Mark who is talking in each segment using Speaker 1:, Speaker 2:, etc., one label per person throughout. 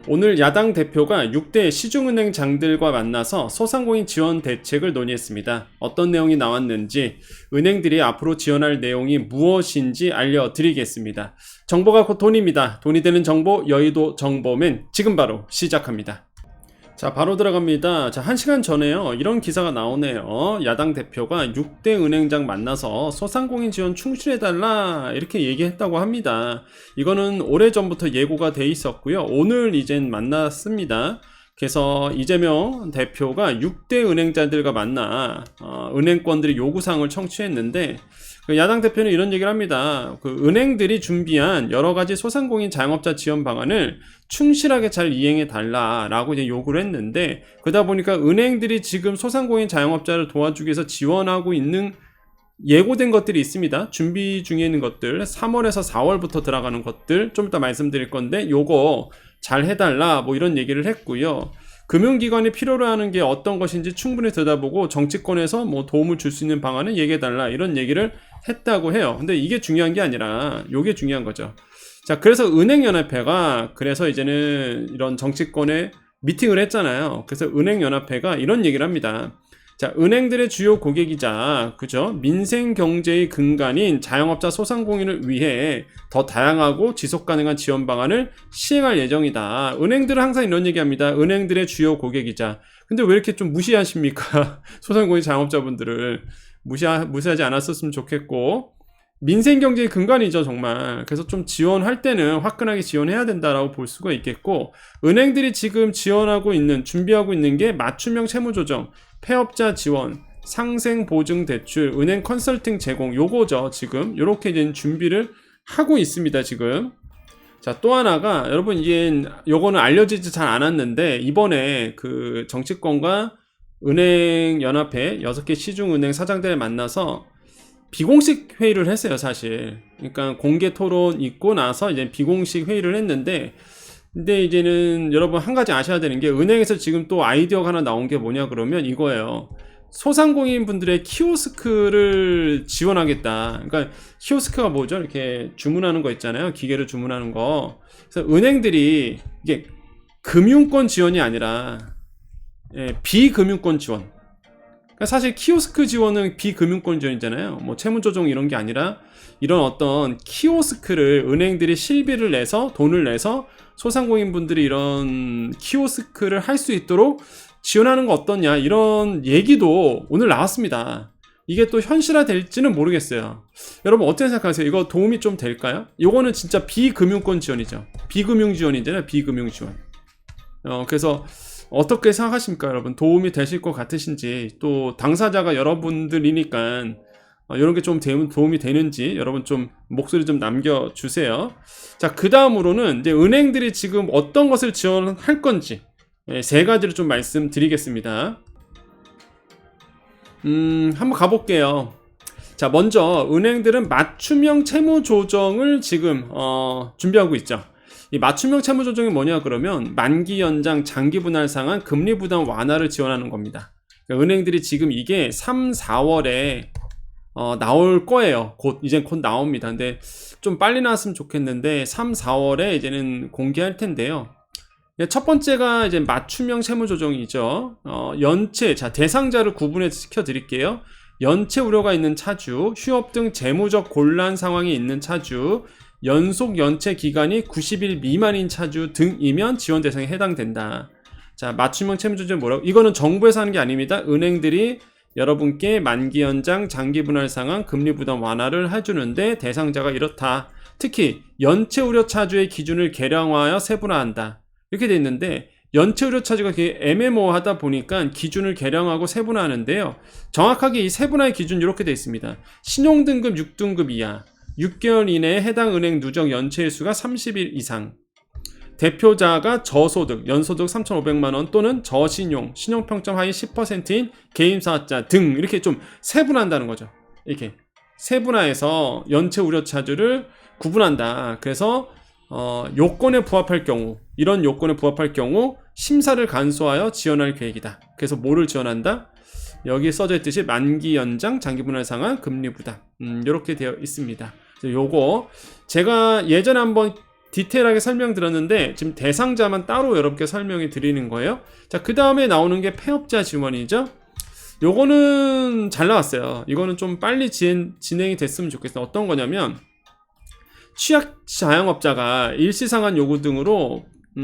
Speaker 1: 오늘 야당 대표가 6대 시중은행장들과 만나서 소상공인 지원 대책을 논의했습니다. 어떤 내용이 나왔는지, 은행들이 앞으로 지원할 내용이 무엇인지 알려드리겠습니다. 정보가 곧 돈입니다. 돈이 되는 정보, 여의도 정보맨 지금 바로 시작합니다. 자, 바로 들어갑니다. 자, 1시간 전에요. 이런 기사가 나오네요. 야당 대표가 6대 은행장 만나서 소상공인 지원 충실해달라 이렇게 얘기했다고 합니다. 이거는 오래전부터 예고가 돼 있었고요. 오늘 이젠 만났습니다. 그래서 이재명 대표가 6대 은행자들과 만나 은행권들의 요구사항을 청취했는데, 그 야당 대표는 이런 얘기를 합니다. 그 은행들이 준비한 여러 가지 소상공인 자영업자 지원 방안을 충실하게 잘 이행해 달라라고 이제 요구를 했는데, 그러다 보니까 은행들이 지금 소상공인 자영업자를 도와주기 위해서 지원하고 있는 예고된 것들이 있습니다. 준비 중에 있는 것들, 3월에서 4월부터 들어가는 것들 좀 이따 말씀드릴 건데, 요거 잘 해달라 뭐 이런 얘기를 했고요. 금융기관이 필요로 하는 게 어떤 것인지 충분히 들여다보고 정치권에서 뭐 도움을 줄 수 있는 방안을 얘기해달라 이런 얘기를 했다고 해요. 근데 이게 중요한 게 아니라 요게 중요한 거죠. 자, 그래서 은행연합회가 그래서 이제는 이런 정치권에 미팅을 했잖아요. 그래서 은행연합회가 이런 얘기를 합니다. 자, 은행들의 주요 고객이자 그죠? 민생 경제의 근간인 자영업자 소상공인을 위해 더 다양하고 지속 가능한 지원 방안을 시행할 예정이다. 은행들은 항상 이런 얘기합니다. 은행들의 주요 고객이자. 근데 왜 이렇게 좀 무시하십니까? 소상공인 자영업자분들을 무시하지 않았었으면 좋겠고, 민생 경제의 근간이죠, 정말. 그래서 좀 지원할 때는 화끈하게 지원해야 된다라고 볼 수가 있겠고, 은행들이 지금 준비하고 있는 게 맞춤형 채무조정, 폐업자 지원, 상생 보증 대출, 은행 컨설팅 제공, 요거죠. 지금 요렇게 된 준비를 하고 있습니다. 지금. 자, 또 하나가 여러분, 이게 요거는 알려지지 잘 않았는데, 이번에 그 정치권과 은행 연합회 6개 시중은행 사장들을 만나서 비공식 회의를 했어요, 사실. 그러니까 공개 토론 있고 나서 이제 비공식 회의를 했는데, 근데 이제는 여러분 한 가지 아셔야 되는 게, 은행에서 지금 또 아이디어가 하나 나온 게 뭐냐 그러면 이거예요. 소상공인 분들의 키오스크를 지원하겠다. 그러니까 키오스크가 뭐죠? 이렇게 주문하는 거 있잖아요. 기계를 주문하는 거. 그래서 은행들이 이게 금융권 지원이 아니라 비금융권 지원. 그러니까 사실 키오스크 지원은 비금융권 지원이잖아요. 뭐 채무조정 이런 게 아니라 이런 어떤 키오스크를 은행들이 실비를 내서 돈을 내서 소상공인 분들이 이런 키오스크를 할 수 있도록 지원하는 거 어떠냐, 이런 얘기도 오늘 나왔습니다. 이게 또 현실화 될지는 모르겠어요. 여러분 어떻게 생각하세요? 이거 도움이 좀 될까요? 이거는 진짜 비금융권 지원이죠. 비금융 지원이잖아요. 비금융 지원. 그래서 어떻게 생각하십니까, 여러분? 도움이 되실 것 같으신지, 또 당사자가 여러분들이니까 이런 게 좀 도움이 되는지 여러분 좀 목소리 좀 남겨주세요. 자, 그 다음으로는 이제 은행들이 지금 어떤 것을 지원할 건지 세 가지를 좀 말씀드리겠습니다. 한번 가볼게요. 자, 먼저 은행들은 맞춤형 채무 조정을 지금 준비하고 있죠. 이 맞춤형 채무 조정이 뭐냐 그러면 만기 연장, 장기 분할 상환, 금리 부담 완화를 지원하는 겁니다. 그러니까 은행들이 지금 이게 3, 4월에 나올 거예요. 이젠 곧 나옵니다. 근데 좀 빨리 나왔으면 좋겠는데 3, 4월에 이제는 공개할 텐데요. 첫 번째가 이제 맞춤형 채무 조정이죠. 연체, 자, 대상자를 구분해 시켜 드릴게요. 연체 우려가 있는 차주, 휴업 등 재무적 곤란 상황이 있는 차주, 연속 연체 기간이 90일 미만인 차주 등이면 지원 대상에 해당된다. 자, 맞춤형 채무 조정이 뭐라고? 이거는 정부에서 하는 게 아닙니다. 은행들이 여러분께 만기 연장, 장기 분할 상환, 금리 부담 완화를 해주는데 대상자가 이렇다. 특히 연체 우려 차주의 기준을 개량화하여 세분화한다. 이렇게 돼 있는데, 연체 우려 차주가 애매모호하다 보니까 기준을 개량하고 세분화하는데요. 정확하게 이 세분화의 기준 이렇게 돼 있습니다. 신용등급 6등급 이하, 6개월 이내에 해당 은행 누적 연체일수가 30일 이상, 대표자가 저소득, 연소득 3,500만원 또는 저신용, 신용평점 하위 10%인 개인사업자 등, 이렇게 좀 세분화한다는 거죠. 이렇게 세분화해서 연체 우려 차주를 구분한다. 그래서 요건에 부합할 경우, 이런 요건에 부합할 경우 심사를 간소하여 지원할 계획이다. 그래서 뭐를 지원한다? 여기 써져 있듯이 만기 연장, 장기 분할 상환, 금리 부담, 이렇게 되어 있습니다. 요거 제가 예전에 한번 디테일하게 설명드렸는데 지금 대상자만 따로 여러분께 설명해 드리는 거예요. 자, 그 다음에 나오는 게 폐업자 지원이죠. 요거는 잘 나왔어요. 이거는 좀 빨리 진행이 됐으면 좋겠어요. 어떤 거냐면 취약 자영업자가 일시상환 요구 등으로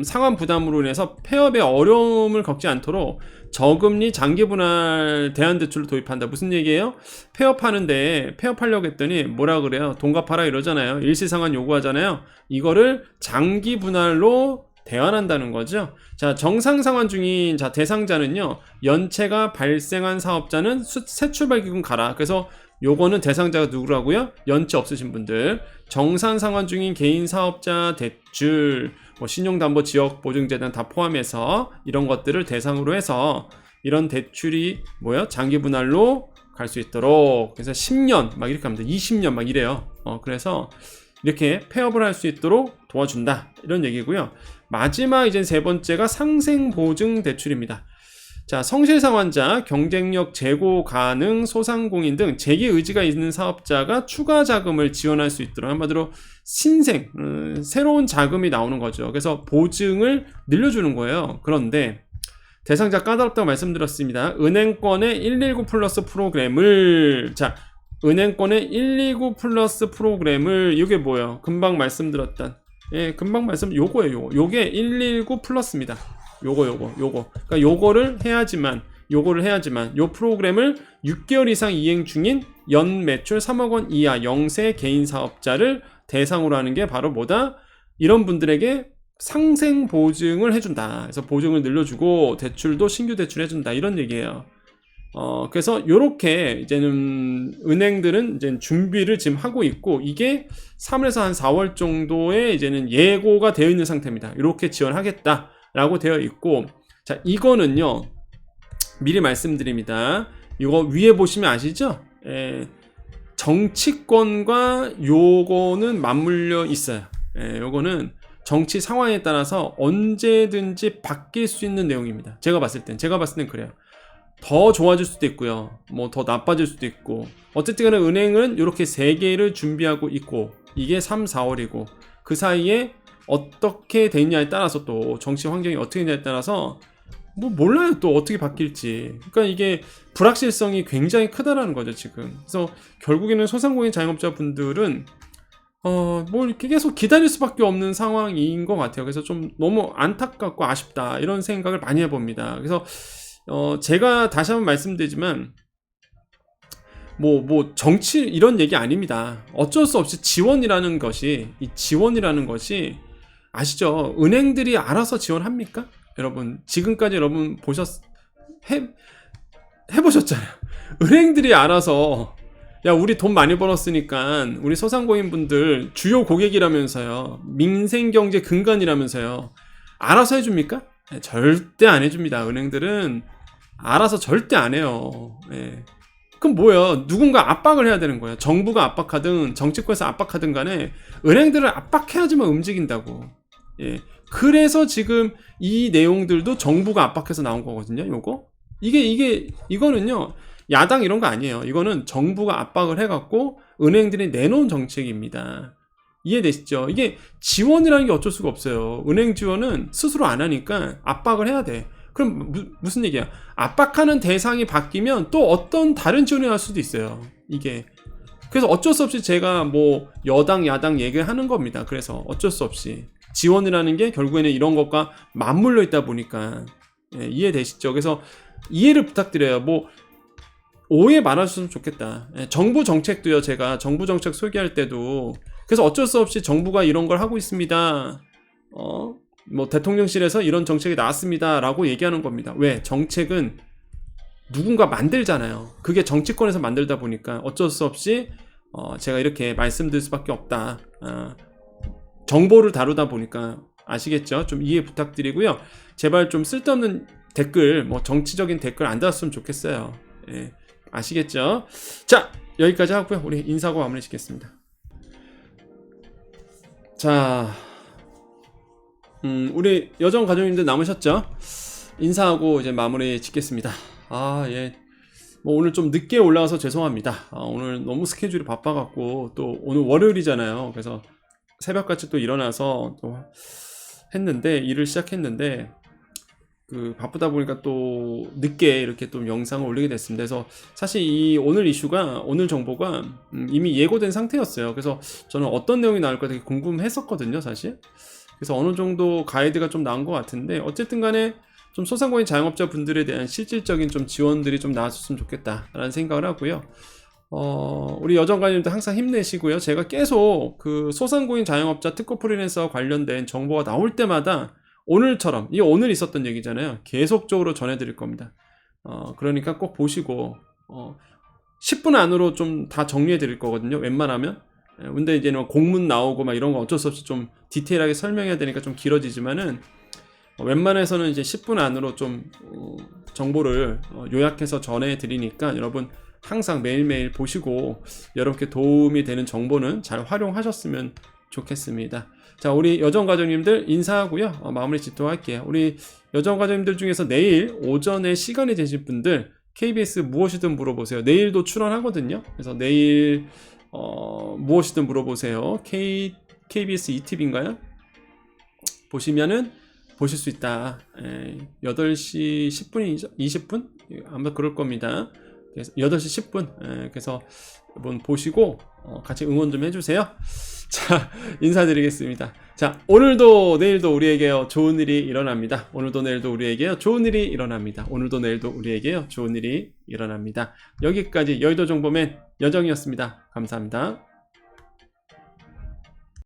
Speaker 1: 상환 부담으로 인해서 폐업에 어려움을 겪지 않도록 저금리 장기분할 대안대출을 도입한다. 무슨 얘기예요? 폐업하는데 폐업하려고 했더니 뭐라 그래요? 돈 갚아라 이러잖아요. 일시상환 요구하잖아요. 이거를 장기분할로 대환한다는 거죠. 자, 정상상환 중인 대상자는요, 연체가 발생한 사업자는 새출발기금 가라. 그래서 요거는 대상자가 누구라고요? 연체 없으신 분들. 정상상환 중인 개인 사업자 대출, 신용담보 지역보증재단 다 포함해서 이런 것들을 대상으로 해서 이런 대출이 장기분할로 갈 수 있도록, 그래서 10년 막 이렇게 합니다. 20년 막 이래요. 그래서 이렇게 폐업을 할 수 있도록 도와준다, 이런 얘기고요. 마지막 이제 세 번째가 상생보증 대출입니다. 자, 성실상환자, 경쟁력 제고 가능 소상공인 등 재기 의지가 있는 사업자가 추가 자금을 지원할 수 있도록, 한마디로 신생, 새로운 자금이 나오는 거죠. 그래서 보증을 늘려주는 거예요. 그런데 대상자 까다롭다고 말씀드렸습니다. 은행권의 119 플러스 프로그램을, 자, 은행권의 119 플러스 프로그램을, 이게 뭐예요? 금방 말씀드렸던, 금방 요거예요. 요게 119 플러스입니다. 요거. 그러니까 요거를 해야지만 요 프로그램을 6개월 이상 이행 중인 연 매출 3억 원 이하 영세 개인 사업자를 대상으로 하는 게 바로 뭐다? 이런 분들에게 상생 보증을 해준다. 그래서 보증을 늘려주고 대출도 신규 대출 해준다, 이런 얘기예요. 그래서 요렇게 이제는 은행들은 이제 준비를 지금 하고 있고, 이게 3월에서 한 4월 정도에 이제는 예고가 되어 있는 상태입니다. 이렇게 지원하겠다 라고 되어 있고, 자, 이거는요, 미리 말씀드립니다. 이거 위에 보시면 아시죠? 정치권과 요거는 맞물려 있어요. 요거는 정치 상황에 따라서 언제든지 바뀔 수 있는 내용입니다. 제가 봤을 땐 그래요. 더 좋아질 수도 있고요, 더 나빠질 수도 있고, 어쨌든 간에 은행은 이렇게 3개를 준비하고 있고, 이게 3, 4월이고 그 사이에 어떻게 되느냐에 따라서, 또 정치 환경이 어떻게 되느냐에 따라서 몰라요, 또 어떻게 바뀔지. 그러니까 이게 불확실성이 굉장히 크다라는 거죠 지금. 그래서 결국에는 소상공인 자영업자분들은 이렇게 계속 기다릴 수밖에 없는 상황인 것 같아요. 그래서 좀 너무 안타깝고 아쉽다, 이런 생각을 많이 해봅니다. 그래서 제가 다시 한번 말씀드리지만 정치 이런 얘기 아닙니다. 어쩔 수 없이 지원이라는 것이 아시죠? 은행들이 알아서 지원합니까? 여러분, 지금까지 여러분 해보셨잖아요. 은행들이 알아서, 야, 우리 돈 많이 벌었으니까 우리 소상공인 분들 주요 고객이라면서요, 민생경제 근간이라면서요, 알아서 해줍니까? 절대 안 해줍니다. 은행들은 알아서 절대 안 해요. 그럼 뭐야? 누군가 압박을 해야 되는 거예요. 정부가 압박하든 정치권에서 압박하든 간에 은행들을 압박해야지만 움직인다고. 그래서 지금 이 내용들도 정부가 압박해서 나온 거거든요. 이거는요, 야당 이런 거 아니에요. 이거는 정부가 압박을 해갖고 은행들이 내놓은 정책입니다. 이해되시죠? 이게 지원이라는 게 어쩔 수가 없어요. 은행 지원은 스스로 안 하니까 압박을 해야 돼. 그럼 무슨 얘기야? 압박하는 대상이 바뀌면 또 어떤 다른 지원이 날 수도 있어요. 이게. 그래서 어쩔 수 없이 제가 여당 야당 얘기하는 겁니다. 그래서 어쩔 수 없이 지원이라는 게 결국에는 이런 것과 맞물려 있다 보니까, 이해되시죠? 그래서 이해를 부탁드려요. 오해 말아주셨으면 좋겠다. 정부 정책도요, 제가 정부 정책 소개할 때도, 그래서 어쩔 수 없이 정부가 이런 걸 하고 있습니다, 대통령실에서 이런 정책이 나왔습니다 라고 얘기하는 겁니다. 왜? 정책은 누군가 만들잖아요. 그게 정치권에서 만들다 보니까 어쩔 수 없이 제가 이렇게 말씀드릴 수밖에 없다. 정보를 다루다 보니까. 아시겠죠? 좀 이해 부탁드리고요. 제발 좀 쓸데없는 댓글, 정치적인 댓글 안 달았으면 좋겠어요. 아시겠죠? 자, 여기까지 하고요. 우리 인사하고 마무리 짓겠습니다. 자, 우리 여정 가족님들 남으셨죠? 인사하고 이제 마무리 짓겠습니다. 오늘 좀 늦게 올라와서 죄송합니다. 오늘 너무 스케줄이 바빠갖고, 또 오늘 월요일이잖아요. 그래서 새벽같이 또 일어나서 또 했는데, 일을 시작했는데, 바쁘다 보니까 또 늦게 이렇게 또 영상을 올리게 됐습니다. 그래서 사실 이 오늘 이슈가, 오늘 정보가 이미 예고된 상태였어요. 그래서 저는 어떤 내용이 나올까 되게 궁금했었거든요, 사실. 그래서 어느 정도 가이드가 좀 나온 것 같은데, 어쨌든 간에 좀 소상공인 자영업자 분들에 대한 실질적인 좀 지원들이 좀 나왔으면 좋겠다라는 생각을 하고요. 우리 여정관님도 항상 힘내시고요. 제가 계속 소상공인 자영업자 특허 프리랜서 관련된 정보가 나올 때마다 오늘처럼, 이 오늘 있었던 얘기잖아요. 계속적으로 전해드릴 겁니다. 그러니까 꼭 보시고, 10분 안으로 좀 다 정리해 드릴 거거든요. 웬만하면. 근데 이제는 공문 나오고 막 이런 거 어쩔 수 없이 좀 디테일하게 설명해야 되니까 좀 길어지지만은, 웬만해서는 이제 10분 안으로 좀 정보를 요약해서 전해 드리니까 여러분 항상 매일매일 보시고 여러분께 도움이 되는 정보는 잘 활용하셨으면 좋겠습니다. 자, 우리 여정가족님들 인사하고요. 마무리 짓도록 할게요. 우리 여정가족님들 중에서 내일 오전에 시간이 되신 분들 KBS 무엇이든 물어보세요. 내일도 출연하거든요. 그래서 내일 무엇이든 물어보세요. KBS ETV인가요? 보시면은 보실 수 있다. 8시 10분이죠? 20분? 아마 그럴 겁니다. 그래서 8시 10분. 그래서 한번 보시고 같이 응원 좀 해주세요. 자, 인사드리겠습니다. 자, 오늘도 내일도 우리에게 좋은 일이 일어납니다. 오늘도 내일도 우리에게 좋은 일이 일어납니다. 오늘도 내일도 우리에게 좋은 일이 일어납니다. 여기까지 여의도 정보맨 여정이었습니다. 감사합니다.